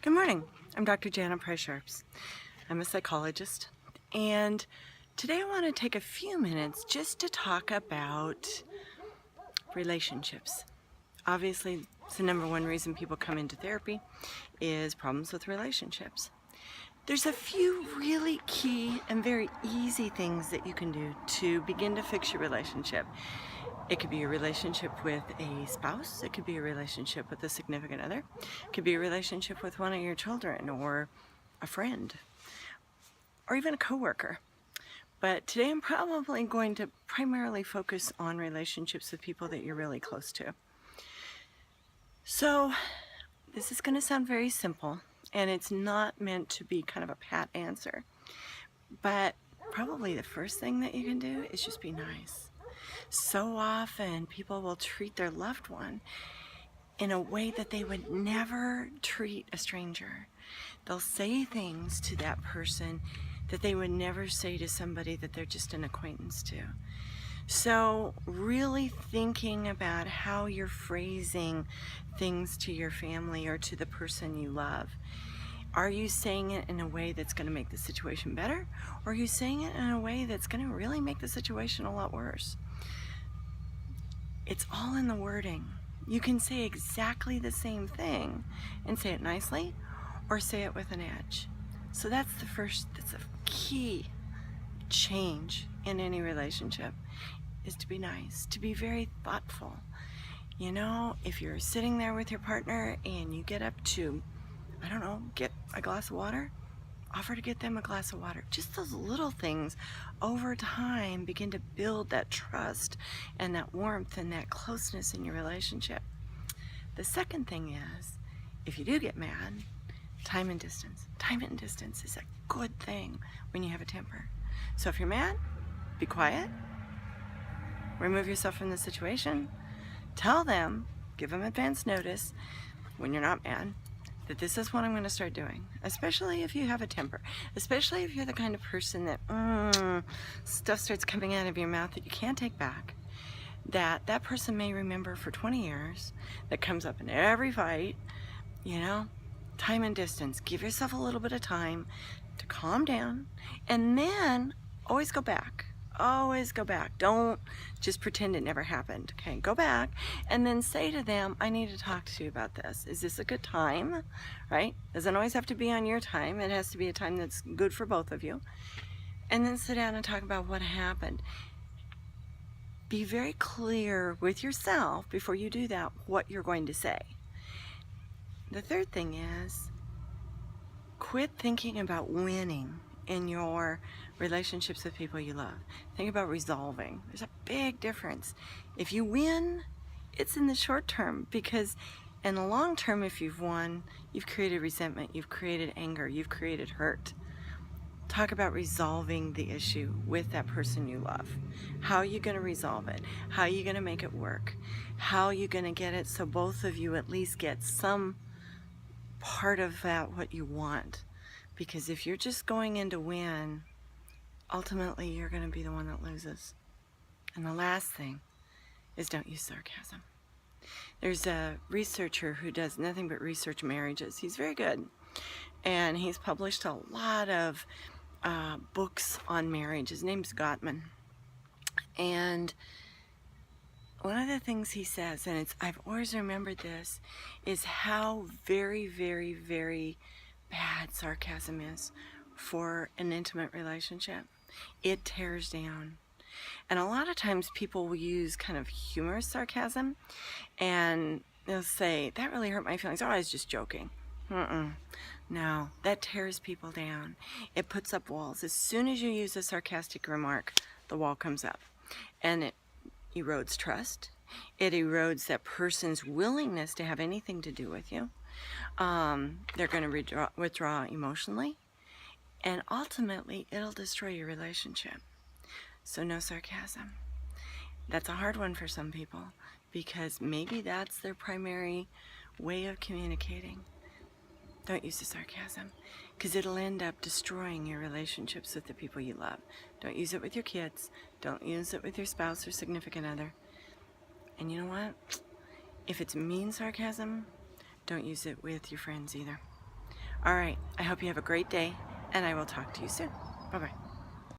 Good morning. I'm Dr. Janet Price Sharps. I'm a psychologist, and today I want to take a few minutes just to talk about relationships. Obviously, it's the number one reason people come into therapy is problems with relationships. There's a few really key and very easy things that you can do to begin to fix your relationship. It could be a relationship with a spouse, it could be a relationship with a significant other, it could be a relationship with one of your children or a friend or even a coworker. But today I'm probably going to primarily focus on relationships with people that you're really close to. So this is going to sound very simple, and it's not meant to be kind of a pat answer, but probably the first thing that you can do is just be nice. So often people will treat their loved one in a way that they would never treat a stranger. They'll say things to that person that they would never say to somebody that they're just an acquaintance to. So really thinking about how you're phrasing things to your family or to the person you love. Are you saying it in a way that's going to make the situation better, or are you saying it in a way that's going to really make the situation a lot worse? It's all in the wording. You can say exactly the same thing and say it nicely, or say it with an edge. So that's a key change in any relationship, is to be nice, to be very thoughtful. You know, if you're sitting there with your partner and you get up to, I don't know, get a glass of water, offer to get them a glass of water. Just those little things over time begin to build that trust and that warmth and that closeness in your relationship. The second thing is, if you do get mad, time and distance. Time and distance is a good thing when you have a temper. So if you're mad, be quiet, remove yourself from the situation, tell them, give them advance notice when you're not mad, that this is what I'm going to start doing, especially if you have a temper, especially if you're the kind of person that stuff starts coming out of your mouth that you can't take back, that person may remember for 20 years, that comes up in every fight. You know, time and distance. Give yourself a little bit of time to calm down, and then always go back. Always go back. Don't just pretend it never happened. Okay, go back and then say to them, I need to talk to you about this. Is this a good time? Right? Doesn't always have to be on your time. It has to be a time that's good for both of you. And then sit down and talk about what happened. Be very clear with yourself before you do that what you're going to say. The third thing is, quit thinking about winning in your relationships with people you love. Think about resolving. There's a big difference. If you win, it's in the short term, because in the long term, if you've won, you've created resentment, you've created anger, you've created hurt. Talk about resolving the issue with that person you love. How are you going to resolve it? How are you going to make it work? How are you going to get it so both of you at least get some part of that what you want? Because if you're just going in to win, ultimately you're going to be the one that loses. And the last thing is, don't use sarcasm. There's a researcher who does nothing but research marriages. He's very good, and he's published a lot of books on marriage. His name's Gottman, and one of the things he says, and I've always remembered this, is how very, very, very bad sarcasm is for an intimate relationship. It tears down. And a lot of times people will use kind of humorous sarcasm, and they'll say, that really hurt my feelings. Oh, I was just joking. No, that tears people down. It puts up walls. As soon as you use a sarcastic remark, the wall comes up, and it erodes trust. It erodes that person's willingness to have anything to do with you. They're going to withdraw emotionally, and ultimately it'll destroy your relationship. So no sarcasm. That's a hard one for some people, because maybe that's their primary way of communicating. Don't use the sarcasm, because it'll end up destroying your relationships with the people you love. Don't use it with your kids. Don't use it with your spouse or significant other. And you know what? If it's mean sarcasm, don't use it with your friends either. All right, I hope you have a great day, and I will talk to you soon. Bye-bye.